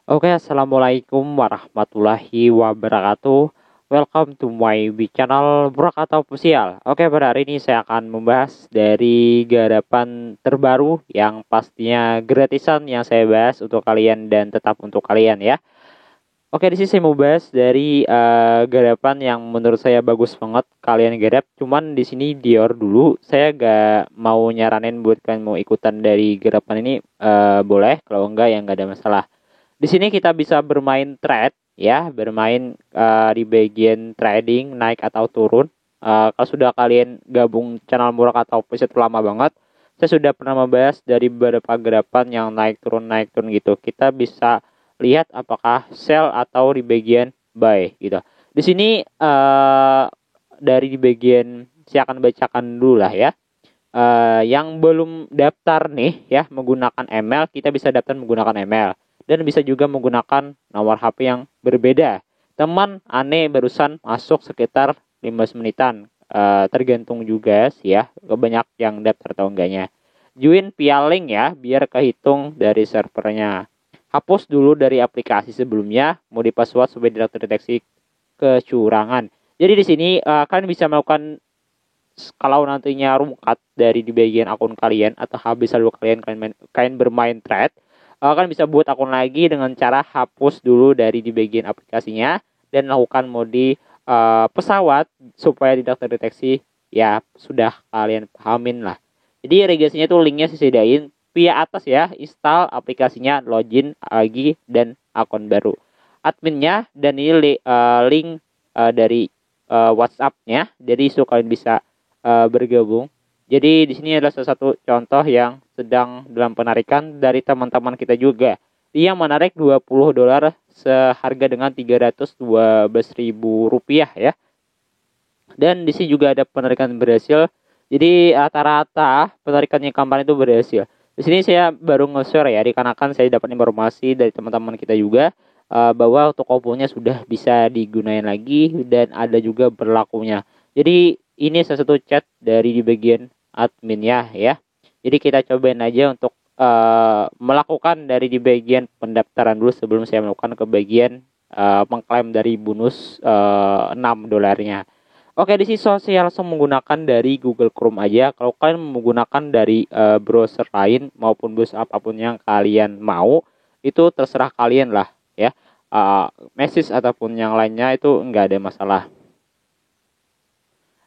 Oke, assalamualaikum warahmatullahi wabarakatuh. Welcome to my channel Burak atau Official. Oke, pada hari ini saya akan membahas dari garapan terbaru yang pastinya gratisan yang saya bahas untuk kalian dan tetap untuk kalian ya. Oke, di sini saya mau bahas dari garapan yang menurut saya bagus banget kalian garap. Cuman di sini Dior dulu. Saya gak mau nyaranin buat kalian mau ikutan dari garapan ini, boleh. Kalau enggak ya enggak ada masalah. Di sini kita bisa bermain trade ya, bermain di bagian trading naik atau turun. Kalau sudah kalian gabung channel Murah atau Preset lama banget, saya sudah pernah membahas dari beberapa gerapan yang naik turun gitu. Kita bisa lihat apakah sell atau di bagian buy gitu. Di sini dari di bagian saya akan bacakan dulu lah ya. Yang belum daftar nih ya menggunakan email, kita bisa daftar menggunakan email dan bisa juga menggunakan nomor HP yang berbeda. Teman aneh barusan masuk sekitar 15 menitan, tergantung juga sih ya banyak yang daftar atau enggaknya. Join via link ya biar kehitung dari servernya. Hapus dulu dari aplikasi sebelumnya, modi password supaya tidak terdeteksi kecurangan. Jadi di sini kalian bisa melakukan, kalau nantinya rungkat dari di bagian akun kalian atau habis saldo kalian bermain trade, kalian bisa buat akun lagi dengan cara hapus dulu dari di bagian aplikasinya dan lakukan mode pesawat supaya tidak terdeteksi. Ya sudah kalian pahamin lah. Jadi registrasinya tuh linknya saya sediain via atas ya, install aplikasinya, login lagi dan akun baru adminnya, dan ini link dari WhatsApp-nya, jadi so kalian bisa bergabung. Jadi di sini adalah salah satu contoh yang sedang dalam penarikan dari teman-teman kita juga. Dia menarik $20 seharga dengan Rp312.000 ya. Dan di sini juga ada penarikan berhasil. Jadi rata-rata penarikannya kampanye itu berhasil. Di sini saya baru nge-share ya, dikarenakan saya dapat informasi dari teman-teman kita juga bahwa untuk kuponnya sudah bisa digunakan lagi dan ada juga berlakunya. Jadi ini salah satu chat dari di bagian adminnya ya. Jadi kita cobain aja untuk melakukan dari di bagian pendaftaran dulu sebelum saya melakukan ke bagian mengklaim dari bonus $6. Oke, di sini saya langsung menggunakan dari Google Chrome aja. Kalau kalian menggunakan dari browser lain maupun browser apapun yang kalian mau, itu terserah kalian lah ya. Message ataupun yang lainnya itu enggak ada masalah.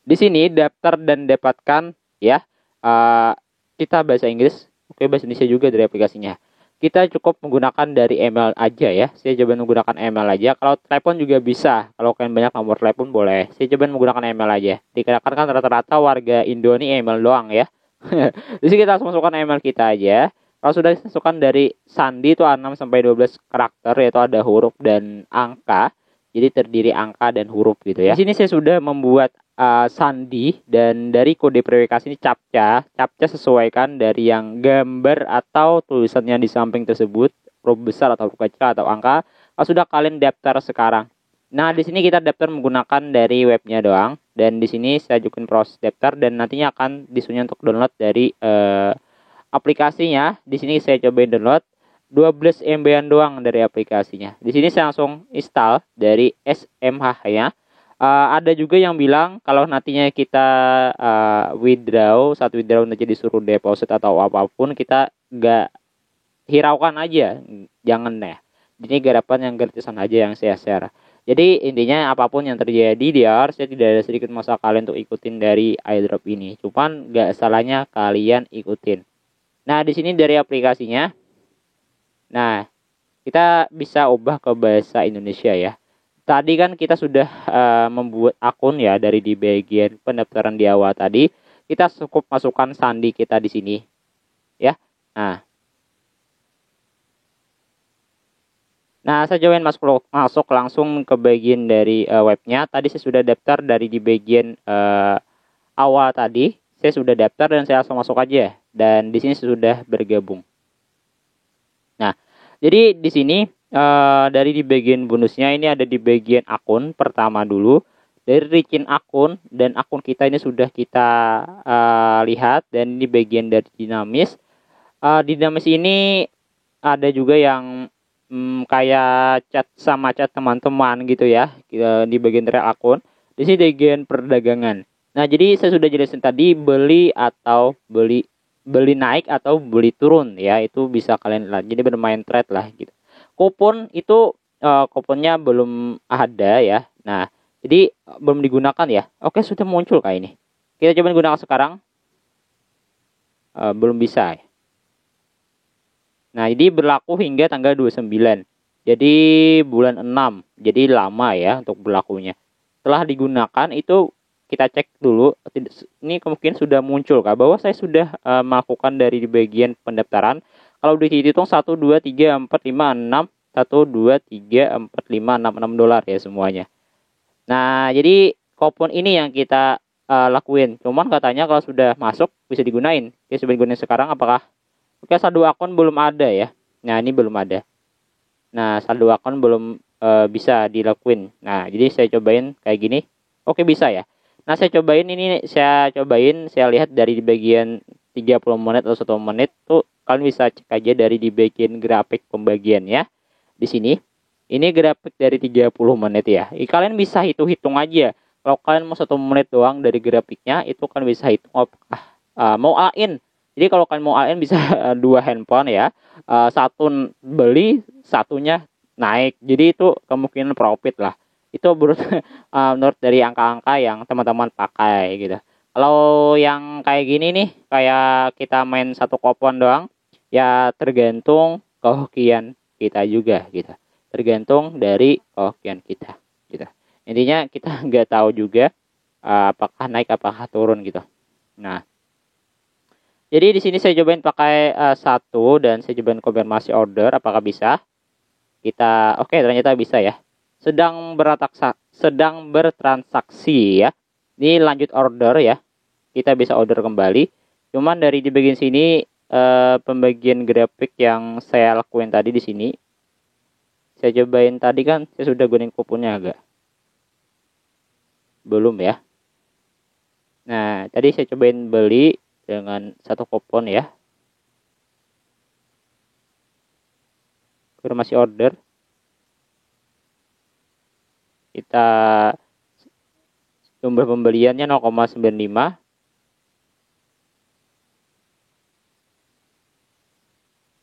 Di sini daftar dan dapatkan ya. Kita bahasa Inggris, oke bahasa Indonesia juga dari aplikasinya. Kita cukup menggunakan dari email aja ya. Saya coba menggunakan email aja. Kalau telepon juga bisa. Kalau kalian banyak nomor telepon boleh. Saya coba menggunakan email aja. Dikarenakan kan rata-rata warga Indo ini email doang ya. Jadi kita langsung masukkan email kita aja. Kalau sudah masukkan dari sandi itu 6 sampai 12 karakter, yaitu ada huruf dan angka. Jadi terdiri angka dan huruf gitu ya. Di sini saya sudah membuat sandi, dan dari kode verifikasi ini captcha sesuaikan dari yang gambar atau tulisannya di samping tersebut, huruf besar atau huruf kecil atau angka. Kalau sudah kalian daftar sekarang. Nah, di sini kita daftar menggunakan dari webnya doang, dan di sini saya ajukan proses daftar dan nantinya akan disuruh untuk download dari aplikasinya. Di sini saya cobain download 12 MB doang dari aplikasinya. Di sini saya langsung install dari SMH-nya. Ada juga yang bilang kalau nantinya kita saat withdraw nanti disuruh deposit atau apapun, kita nggak hiraukan aja, jangan ya. Ini garapan yang gratisan aja yang saya share. Jadi intinya apapun yang terjadi di saya tidak ada sedikit masalah kalian untuk ikutin dari airdrop ini. Cuman nggak salahnya kalian ikutin. Nah di sini dari aplikasinya, nah kita bisa ubah ke bahasa Indonesia ya. Tadi kan kita sudah membuat akun ya dari di bagian pendaftaran di awal tadi. Kita cukup masukkan sandi kita di sini ya. Nah, saya cobain masuk langsung ke bagian dari webnya. Tadi saya sudah daftar dari di bagian awal tadi. Saya sudah daftar dan saya langsung masuk aja. Dan di sini sudah bergabung. Nah, jadi di sini dari di bagian bonusnya ini ada di bagian akun pertama dulu. Dari reaching akun dan akun kita ini sudah kita lihat, dan di bagian dari dinamis. Dinamis ini ada juga yang kayak chat sama chat teman-teman gitu ya, di bagian trail akun. Di sini bagian perdagangan. Nah, jadi saya sudah jelasin tadi beli atau beli naik atau beli turun ya, itu bisa kalian lihat. Jadi bermain trade lah gitu. Kupon itu kuponnya belum ada ya. Nah, jadi belum digunakan ya. Oke, sudah muncul kayak ini. Kita coba gunakan sekarang. Belum bisa ya. Nah, jadi berlaku hingga tanggal 29. Jadi bulan 6. Jadi lama ya untuk berlakunya. Setelah digunakan itu kita cek dulu. Ini kemungkinan sudah muncul kah bahwa saya sudah melakukan dari di bagian pendaftaran. Kalau dihitung 1 2 3 4 5 6 1 2 3 4 5 6 $6 ya semuanya. Nah, jadi kupon ini yang kita lakuin. Cuman katanya kalau sudah masuk bisa digunain. Oke, sudah digunain sekarang apakah? Oke, saldo akun belum ada ya. Nah, ini belum ada. Nah, saldo akun belum bisa dilakuin. Nah, jadi saya cobain kayak gini. Oke, bisa ya. Nah, saya cobain ini, saya lihat dari di bagian 30 menit atau 1 menit tuh kalian bisa cek aja dari di bagian grafik pembagian ya. Di sini. Ini grafik dari 30 menit ya. Kalian bisa hitung aja. Kalau kalian mau 1 menit doang dari grafiknya, itu kan bisa hitung apakah mau all-in. Jadi kalau kalian mau all-in bisa dua handphone ya. Satu beli, satunya naik. Jadi itu kemungkinan profit lah. Itu menurut dari angka-angka yang teman-teman pakai gitu. Kalau yang kayak gini nih, kayak kita main satu kupon doang, ya tergantung kehokian kita juga gitu. Tergantung dari kehokian kita gitu. Intinya kita nggak tahu juga apakah naik apakah turun gitu. Nah, jadi di sini saya cobain pakai satu dan saya cobain konfirmasi order apakah bisa. Kita oke, ternyata bisa ya. Sedang bertransaksi ya. Ini lanjut order ya. Kita bisa order kembali. Cuman dari di bagian sini pembagian grafik yang saya lakuin tadi di sini, saya cobain tadi kan saya sudah gunain kuponnya agak. Belum ya. Nah, tadi saya cobain beli dengan satu kupon ya. Konfirmasi order. Kita jumlah pembeliannya 0,95.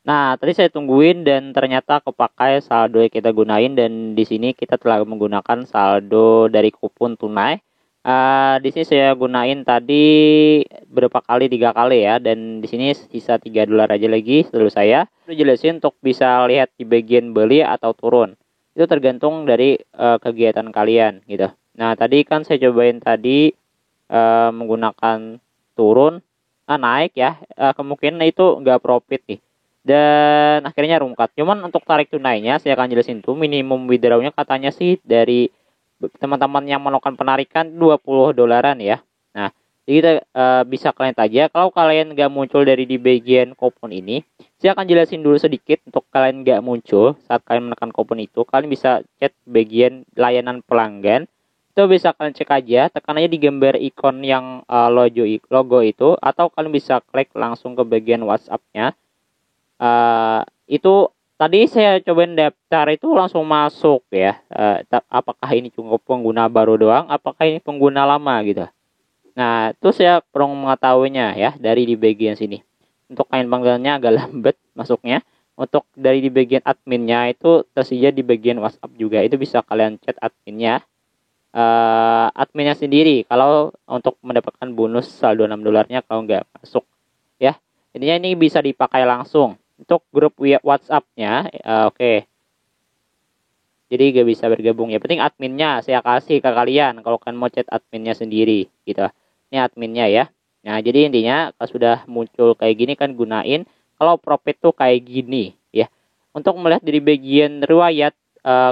Nah, tadi saya tungguin dan ternyata kepakai saldo yang kita gunain, dan di sini kita telah menggunakan saldo dari kupon tunai. Di sini saya gunain tadi berapa kali, 3 kali ya, dan di sini sisa $3 aja lagi. Lalu saya udah jelasin untuk bisa lihat di bagian beli atau turun. Itu tergantung dari kegiatan kalian gitu. Nah, tadi kan saya cobain tadi menggunakan turun, naik ya, kemungkinan itu nggak profit nih. Dan akhirnya rungkat. Cuman untuk tarik tunainya saya akan jelasin tuh minimum withdrawnya katanya sih dari teman-teman yang melakukan penarikan $20 ya. Nah, jadi kita bisa kalian aja. Kalau kalian nggak muncul dari di bagian kupon ini, saya akan jelasin dulu sedikit. Untuk kalian nggak muncul saat kalian menekan kupon itu, kalian bisa chat bagian layanan pelanggan. Itu bisa kalian cek aja, tekan aja di gambar ikon yang logo itu, atau kalian bisa klik langsung ke bagian WhatsApp-nya. Itu tadi saya cobain daftar itu langsung masuk ya. Apakah ini cuma pengguna baru doang, apakah ini pengguna lama gitu. Nah, itu saya perlu mengetahuinya ya dari di bagian sini. Untuk kalian panggilannya agak lambat masuknya. Untuk dari di bagian adminnya itu tersedia di bagian WhatsApp juga. Itu bisa kalian chat adminnya. Adminnya sendiri kalau untuk mendapatkan bonus saldo $6-nya kalau nggak masuk ya. Intinya ini bisa dipakai langsung. Untuk grup WhatsApp-nya, oke. Jadi gak bisa bergabung ya. Penting adminnya saya kasih ke kalian kalau kalian mau chat adminnya sendiri gitu. Ini adminnya ya. Nah, jadi intinya kalau sudah muncul kayak gini kan gunain. Kalau profit tuh kayak gini ya. Untuk melihat dari bagian riwayat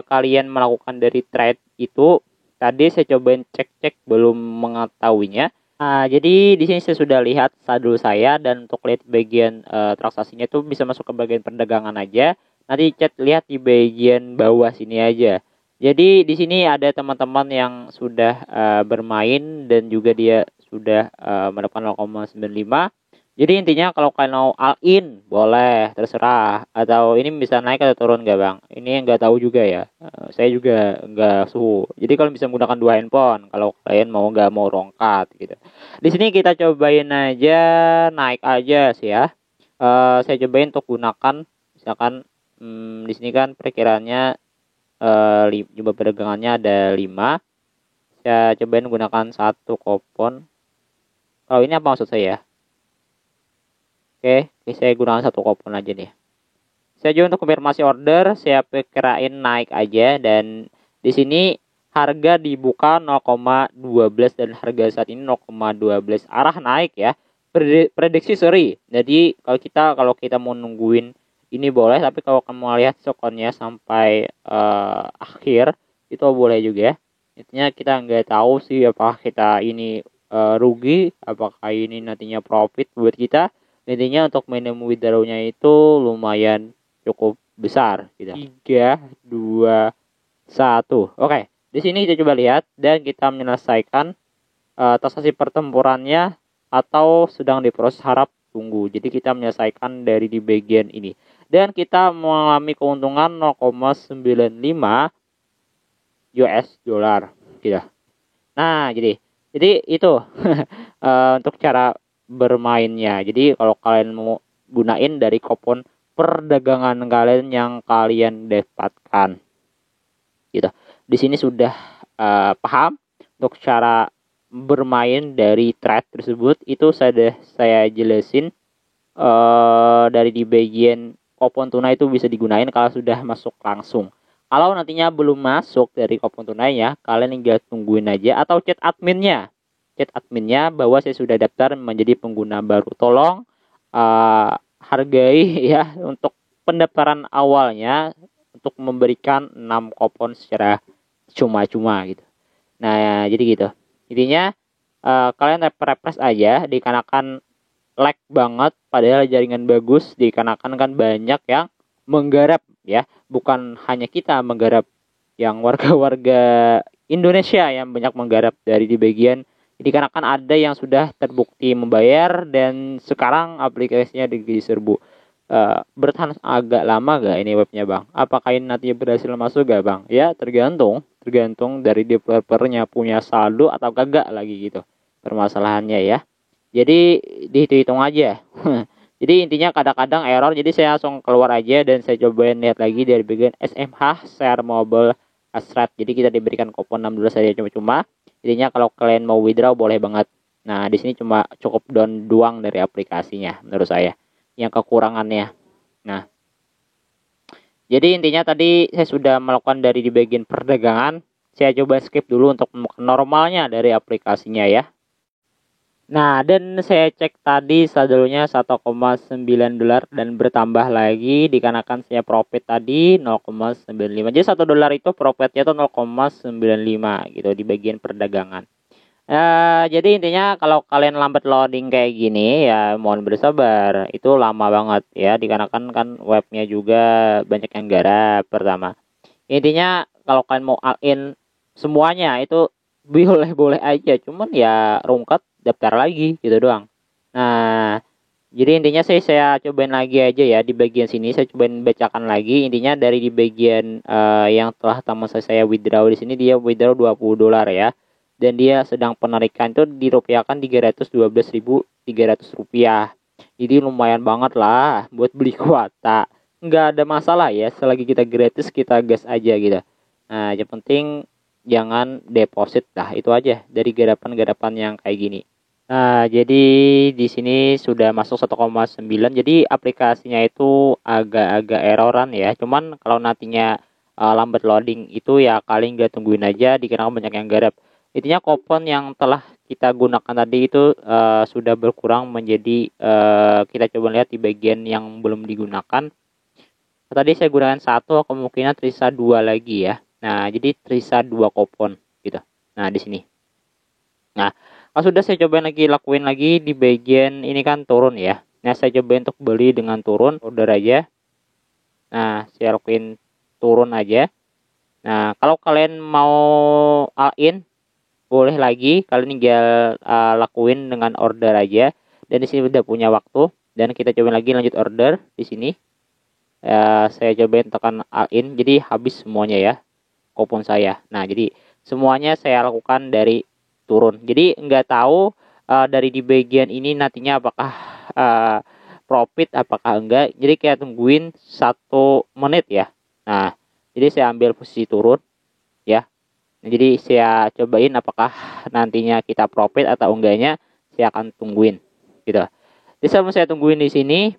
kalian melakukan dari trade itu, tadi saya cobain cek belum mengetahuinya. Jadi di sini saya sudah lihat saldo saya, dan untuk lihat bagian transaksinya itu bisa masuk ke bagian perdagangan aja. Nanti lihat di bagian bawah sini aja. Jadi di sini ada teman-teman yang sudah bermain dan juga dia sudah mendapatkan 0,95. Jadi intinya kalau kalian mau all in boleh terserah, atau ini bisa naik atau turun nggak bang? Ini nggak tahu juga ya. Saya juga nggak suhu. Jadi kalau bisa menggunakan dua handphone kalau kalian mau nggak mau rongkat gitu. Di sini kita cobain aja naik aja sih ya. Saya cobain untuk gunakan misalkan di sini kan perkiraannya jumlah perdagangannya ada 5. Saya cobain gunakan satu kupon. Kalau ini apa maksud saya? Oke, saya gunakan satu kupon aja nih. Saya juga untuk konfirmasi order, saya kirain naik aja, dan di sini harga dibuka 0,12 dan harga saat ini 0,12, arah naik ya. Prediksi seri. Jadi kalau kita mau nungguin ini boleh, tapi kalau kamu mau lihat sokonnya sampai akhir itu boleh juga. Intinya kita nggak tahu sih apakah kita ini rugi, apakah ini nantinya profit buat kita. Intinya untuk minimum withdrawnya itu lumayan cukup besar gitu. 3, 2, 1. Oke, di sini kita coba lihat dan kita menyelesaikan transaksi pertempurannya atau sedang diproses, harap tunggu. Jadi kita menyelesaikan dari di bagian ini dan kita mengalami keuntungan 0,95 US dollar gitu. Nah, jadi itu untuk cara bermainnya. Jadi kalau kalian mau gunain dari kupon perdagangan kalian yang kalian dapatkan gitu. Di sini sudah paham untuk cara bermain dari trade tersebut, itu saya jelasin dari di bagian kupon tunai itu bisa digunain kalau sudah masuk langsung. Kalau nantinya belum masuk dari kupon tunainya, kalian tinggal tungguin aja atau chat adminnya bahwa saya sudah daftar menjadi pengguna baru. Tolong hargai ya untuk pendaftaran awalnya untuk memberikan 6 kupon secara cuma-cuma gitu. Nah, jadi gitu. Intinya kalian refresh aja, dikarenakan lag banget padahal jaringan bagus, dikarenakan kan banyak yang menggarap ya. Bukan hanya kita menggarap, yang warga-warga Indonesia yang banyak menggarap dari di bagian. Jadi karena kan ada yang sudah terbukti membayar dan sekarang aplikasinya diserbu. Bertahan agak lama gak ini webnya bang? Apakah ini nantinya berhasil masuk gak bang? Ya tergantung dari developernya punya saldo atau kagak lagi gitu permasalahannya ya. Jadi dihitung aja. Jadi intinya kadang-kadang error, jadi saya langsung keluar aja dan saya cobain lihat lagi dari bagian SMH Share Mobile Asset. Jadi kita diberikan kupon 6 dolar saja cuma-cuma. Jadinya kalau kalian mau withdraw boleh banget. Nah, di sini cuma cukup doang dari aplikasinya menurut saya. Yang kekurangannya. Nah, jadi intinya tadi saya sudah melakukan dari di bagian perdagangan. Saya coba skip dulu untuk menemukan normalnya dari aplikasinya ya. Nah, dan saya cek tadi saldonya 1,9 dolar dan bertambah lagi dikarenakan saya profit tadi 0,95. Jadi 1 dolar itu profitnya itu 0,95 gitu di bagian perdagangan. Jadi intinya kalau kalian lambat loading kayak gini ya mohon bersabar. Itu lama banget ya dikarenakan kan webnya juga banyak yang garap pertama. Intinya kalau kalian mau all in semuanya itu boleh aja, cuman ya rungkat daftar lagi gitu doang. Nah, jadi intinya saya cobain lagi aja ya di bagian sini, saya cobain bacakan lagi. Intinya dari di bagian yang telah tamu saya withdraw di sini, dia withdraw 20 dolar ya. Dan dia sedang penarikan itu dirupiahkan 312.300 rupiah. Jadi lumayan banget lah buat beli kuota. Nggak ada masalah ya, selagi kita gratis kita gas aja gitu. Nah, yang penting jangan deposit dah, itu aja dari garapan-garapan yang kayak gini. Nah, jadi di sini sudah masuk 1,9. Jadi aplikasinya itu agak-agak erroran ya. Cuman kalau nantinya lambat loading itu ya kalian nggak tungguin aja dikarenakan banyak yang garap. Intinya kupon yang telah kita gunakan tadi itu sudah berkurang menjadi kita coba lihat di bagian yang belum digunakan. Tadi saya gunakan satu, kemungkinan tersisa 2 lagi ya. Nah, jadi tersisa 2 kupon gitu. Nah, di sini. Nah, kalau sudah saya coba lakuin lagi di bagian ini kan turun ya. Nah, saya coba untuk beli dengan turun, order aja. Nah, saya lakuin turun aja. Nah, kalau kalian mau all in boleh lagi, kalian tinggal lakuin dengan order aja. Dan di sini udah punya waktu, dan kita coba lagi lanjut order di sini. Saya cobain tekan all in, jadi habis semuanya ya kupon saya. Nah, jadi semuanya saya lakukan dari turun. Jadi nggak tahu dari di bagian ini nantinya apakah profit apakah enggak. Jadi kayak tungguin 1 menit ya. Nah, jadi saya ambil posisi turun ya. Nah, jadi saya cobain apakah nantinya kita profit atau enggaknya, saya akan tungguin gitu. Jadi sebelum saya tungguin di sini,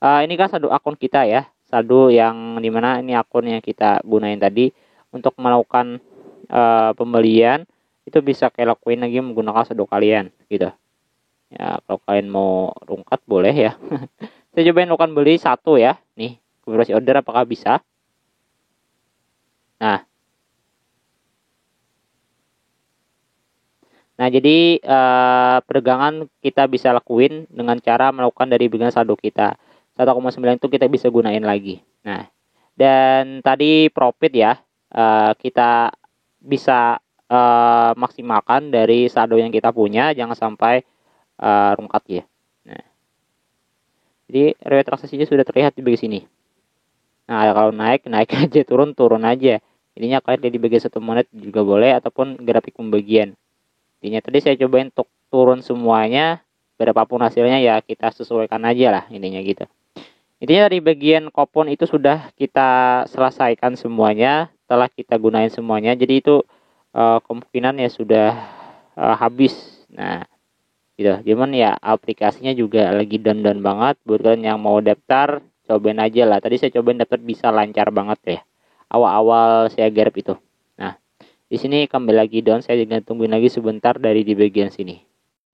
ini kan saldo akun kita ya, saldo yang dimana ini akun yang kita gunain tadi untuk melakukan pembelian. Itu bisa kayak lakuin lagi menggunakan saldo kalian gitu ya. Kalau kalian mau rungkat boleh ya. Saya cobain lakukan beli 1 ya, nih konfirmasi order apakah bisa. Nah, jadi perdagangan kita bisa lakuin dengan cara melakukan dari bagian saldo kita. 1,9 itu kita bisa gunain lagi. Nah, dan tadi profit ya, kita bisa maksimalkan dari saldo yang kita punya, jangan sampai rungkat ya. Nah, jadi reward transaksinya sudah terlihat di bagian sini. Nah, kalau naik aja, turun aja. Intinya kalian lihat di bagian 1 menit juga boleh, ataupun grafik pembagian. Intinya tadi saya cobain untuk turun semuanya, berapapun hasilnya ya kita sesuaikan aja lah, intinya gitu. Intinya dari bagian kupon itu sudah kita selesaikan semuanya, setelah kita gunain semuanya. Jadi itu kemungkinan ya sudah habis. Nah, gitu. Cuman ya aplikasinya juga lagi down banget. Buat kalian yang mau daftar, cobain aja lah. Tadi saya cobain daftar bisa lancar banget ya. Awal-awal saya garap itu. Nah, di sini kembali lagi down, saya juga tungguin lagi sebentar dari di bagian sini.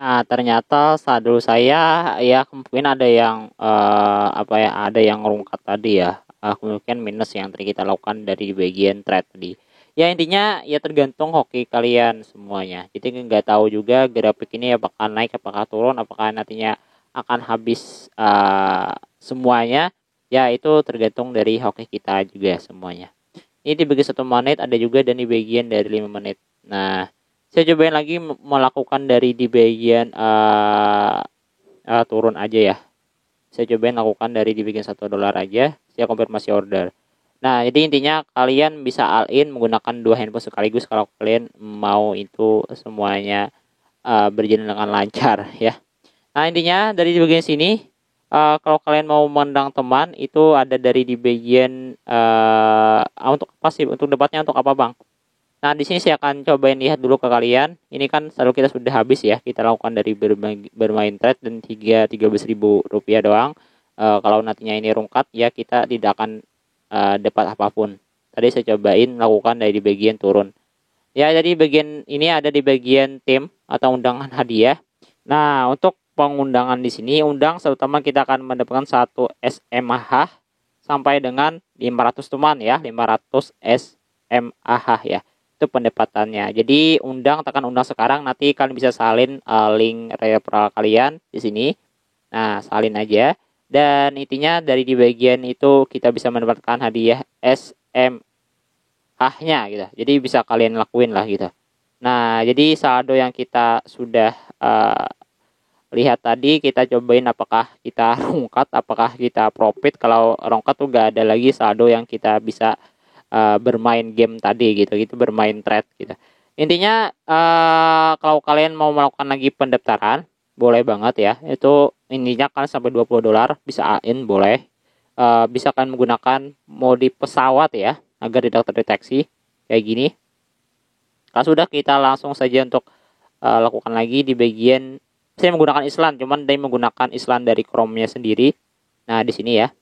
Nah, ternyata saldo saya ya mungkin ada yang ada yang rungkat tadi ya. Mungkin minus yang tadi kita lakukan dari bagian trade tadi. Ya intinya ya tergantung hoki kalian semuanya. Jadi nggak tahu juga grafik ini apakah naik, apakah turun, apakah nantinya akan habis semuanya. Ya itu tergantung dari hoki kita juga semuanya. Ini di bagian 1 menit, ada juga dan di bagian dari 5 menit. Nah, saya cobain lagi melakukan dari di bagian turun aja ya. Saya cobain lakukan dari di bagian $1 aja. Saya konfirmasi order. Nah, jadi intinya kalian bisa all in menggunakan 2 handphone sekaligus kalau kalian mau itu semuanya berjalan dengan lancar ya. Nah, intinya dari di bagian sini, kalau kalian mau mengundang teman itu ada dari di bagian untuk apa sih? Untuk debatnya untuk apa, Bang? Nah, di sini saya akan cobain lihat dulu ke kalian. Ini kan saldo kita sudah habis ya. Kita lakukan dari bermain trade dan 13.000 rupiah doang. Kalau nantinya ini rungkat ya kita tidak akan dapat apapun. Tadi saya cobain lakukan dari di bagian turun. Ya, jadi bagian ini ada di bagian tim atau undangan hadiah. Nah, untuk pengundangan di sini undang terutama kita akan mendapatkan 1 SMAH sampai dengan 500 teman ya, 500 SMAH ya. Itu pendapatannya. Jadi undang, tekan undang sekarang, nanti kalian bisa salin link referral kalian di sini. Nah, salin aja. Dan intinya dari di bagian itu kita bisa mendapatkan hadiah SMAH-nya gitu. Jadi bisa kalian lakuin lah gitu. Nah, jadi saldo yang kita sudah lihat tadi, kita cobain apakah kita rungkat, apakah kita profit. Kalau rungkat tuh gak ada lagi saldo yang kita bisa bermain game tadi gitu, bermain trade gitu. Intinya kalau kalian mau melakukan lagi pendaftaran boleh banget ya. Itu intinya kan sampai $20 bisa in boleh. Bisa kan menggunakan mode pesawat ya agar tidak terdeteksi kayak gini. Kalau sudah, kita langsung saja untuk lakukan lagi di bagian. Saya menggunakan Island, cuman dia menggunakan Island dari Chrome-nya sendiri. Nah, di sini ya.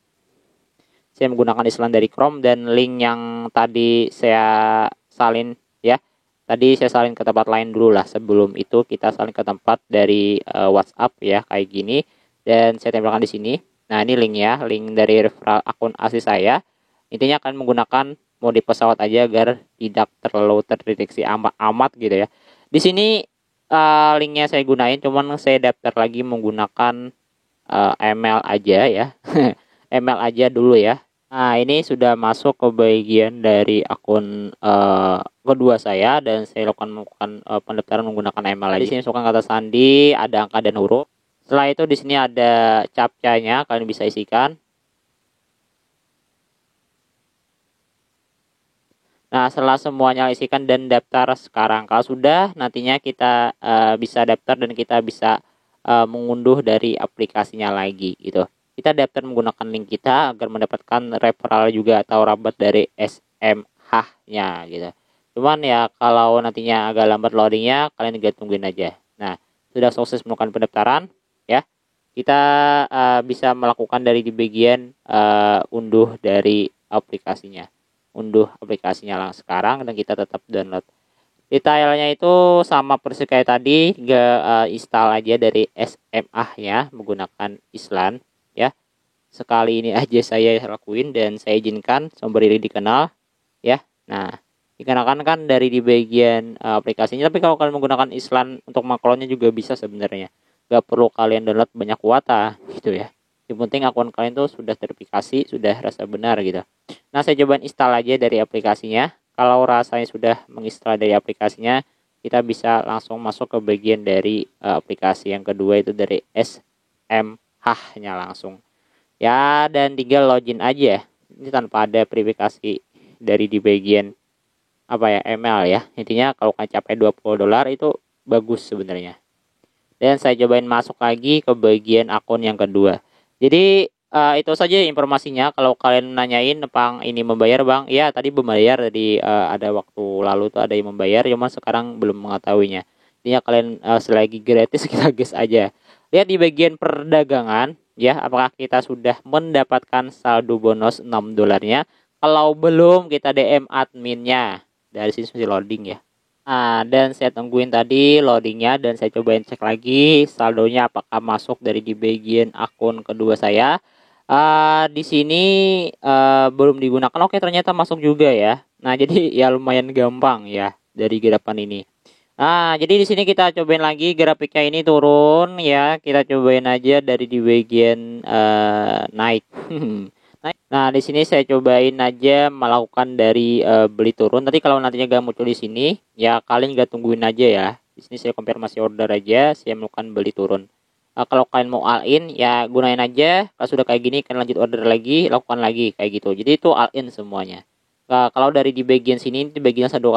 Saya menggunakan Island dari Chrome dan link yang tadi saya salin ya. Tadi saya salin ke tempat lain dulu lah. Sebelum itu kita salin ke tempat dari WhatsApp ya, kayak gini, dan saya tempelkan di sini. Nah, ini link ya, link dari referral akun asli saya. Intinya akan menggunakan mode pesawat aja agar tidak terlalu terdeteksi amat gitu ya. Di sini linknya saya gunain, cuman saya daftar lagi menggunakan email aja ya. Email aja dulu ya. Nah, ini sudah masuk ke bagian dari akun kedua saya dan saya lakukan pendaftaran menggunakan email aja. Di sini masukkan kata sandi, ada angka dan huruf. Setelah itu di sini ada captcha-nya, kalian bisa isikan. Nah, setelah semuanya isikan dan daftar sekarang. Kalau sudah, nantinya kita bisa daftar dan kita bisa mengunduh dari aplikasinya lagi gitu. Kita daftar menggunakan link kita agar mendapatkan referral juga atau rabat dari SMH-nya gitu. Cuman ya kalau nantinya agak lambat loadingnya, kalian tinggal tungguin aja. Nah, sudah sukses melakukan pendaftaran ya. Kita bisa melakukan dari di bagian unduh dari aplikasinya. Unduh aplikasinya langsung sekarang dan kita tetap download. Detailnya itu sama persis kayak tadi, install aja dari SMA-nya menggunakan Islan ya. Sekali ini aja saya lakuin dan saya izinkan sumber ini dikenal ya. Nah, dikarenakan kan dari di bagian aplikasinya, tapi kalau kalian menggunakan Islan untuk makronya juga bisa sebenarnya. Gak perlu kalian download banyak kuota gitu ya. Yang penting akun kalian tuh sudah verifikasi, sudah rasa benar gitu. Nah, saya coba install aja dari aplikasinya. Kalau rasanya sudah menginstal dari aplikasinya, kita bisa langsung masuk ke bagian dari aplikasi yang kedua, itu dari SMH-nya langsung. Ya, dan tinggal login aja. Ini tanpa ada verifikasi dari di bagian apa ya, email ya. Intinya kalau kalian capai $20 itu bagus sebenarnya. Dan saya cobain masuk lagi ke bagian akun yang kedua. Jadi itu saja informasinya. Kalau kalian nanyain, Bang, ini membayar Bang? Ya, tadi membayar. Tadi ada waktu lalu tuh ada yang membayar, cuma sekarang belum mengetahuinya. Intinya kalian selagi gratis kita gas aja. Lihat di bagian perdagangan ya, apakah kita sudah mendapatkan saldo bonus $6-nya. Kalau belum, kita DM adminnya. Dari sini masih loading ya. Dan saya tungguin tadi loadingnya dan saya cobain cek lagi saldonya apakah masuk dari di bagian akun kedua saya. Di sini belum digunakan. Oke, ternyata masuk juga ya. Nah, jadi ya lumayan gampang ya dari gerapan ini. Jadi di sini kita cobain lagi grafiknya ini turun ya. Kita cobain aja dari di bagian naik. Nah, di sini saya cobain aja melakukan dari beli turun. Nanti kalau nantinya gak muncul di sini, ya kalian gak tungguin aja ya. Di sini saya konfirmasi order aja, saya melakukan beli turun. Kalau kalian mau all in, ya gunain aja. Kalau sudah kayak gini, kalian lanjut order lagi, lakukan lagi kayak gitu. Jadi itu all in semuanya. Kalau dari di bagian sini, di bagian saldo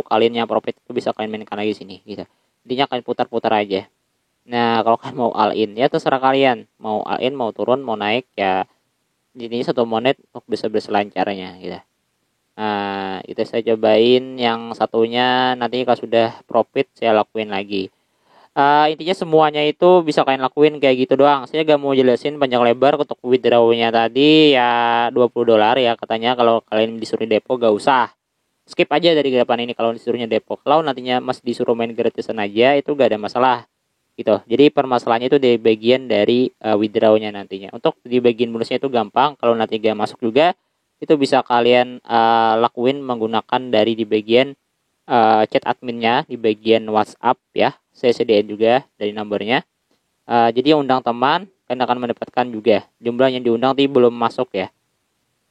kalian yang profit itu bisa kalian mainkan lagi sini, gitu. Intinya kalian putar-putar aja. Nah, kalau kalian mau all in, ya terserah kalian. Mau all in, mau turun, mau naik, ya ini satu monet untuk bisa berselancarnya gitu. Nah, itu saya cobain yang satunya, nanti kalau sudah profit saya lakuin lagi. Intinya semuanya itu bisa kalian lakuin kayak gitu doang. Saya gak mau jelasin panjang lebar. Untuk withdrawnya tadi ya $20 ya katanya. Kalau kalian disuruh depo gak usah, skip aja dari gerapan ini kalau disuruhnya depo. Kalau nantinya masih disuruh main gratisan aja itu gak ada masalah gitu. Jadi permasalahannya itu di bagian dari withdrawnya nantinya. Untuk di bagian bonusnya itu gampang. Kalau nanti gak masuk juga, itu bisa kalian lakuin menggunakan dari di bagian chat adminnya di bagian WhatsApp ya. Saya sediain juga dari nomornya. Jadi yang undang teman kalian akan mendapatkan juga. Jumlah yang diundang tapi belum masuk ya.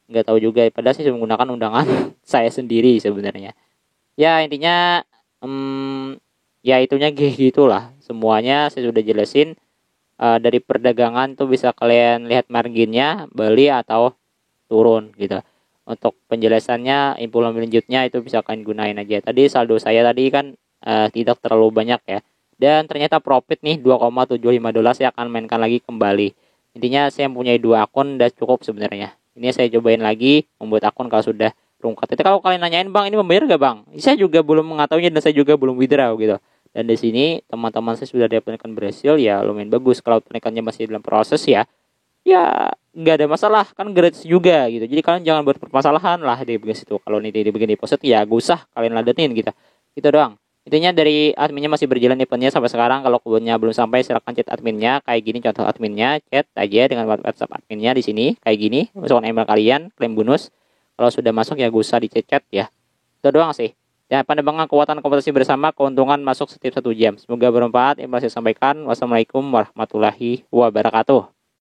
Nggak tahu juga. Padahal saya menggunakan undangan saya sendiri sebenarnya. Ya intinya ya itunya gitulah. Semuanya saya sudah jelasin. Dari perdagangan tuh bisa kalian lihat marginnya beli atau turun gitu. Untuk penjelasannya, info lebih lanjutnya itu bisa kalian gunain aja. Tadi saldo saya tadi kan tidak terlalu banyak ya. Dan ternyata profit nih $2,75, saya akan mainkan lagi kembali. Intinya saya mempunyai 2 akun dan cukup sebenarnya. Ini saya cobain lagi membuat akun kalau sudah rungkat. Itu kalau kalian nanyain, Bang, ini membayar gak Bang? Saya juga belum mengetahuinya dan saya juga belum withdraw gitu. Dan di sini teman-teman saya sudah dapatkan berhasil ya, lumayan bagus. Kalau penaikannya masih dalam proses ya nggak ada masalah, kan gratis juga gitu. Jadi kalian jangan buat permasalahan lah di bagian situ. Kalau ini di bagian deposit ya gak usah kalian ladenin gitu. Gitu doang. Intinya dari adminnya masih berjalan eventnya sampai sekarang. Kalau kebunnya belum sampai, silakan chat adminnya kayak gini. Contoh adminnya, chat aja dengan WhatsApp adminnya di sini kayak gini. Masukkan email kalian, klaim bonus. Kalau sudah masuk ya gak usah di chat ya. Itu doang sih. Dan penerbangan kekuatan kompetisi bersama, keuntungan masuk setiap 1 jam. Semoga bermanfaat. Yang saya sampaikan. Wassalamualaikum warahmatullahi wabarakatuh.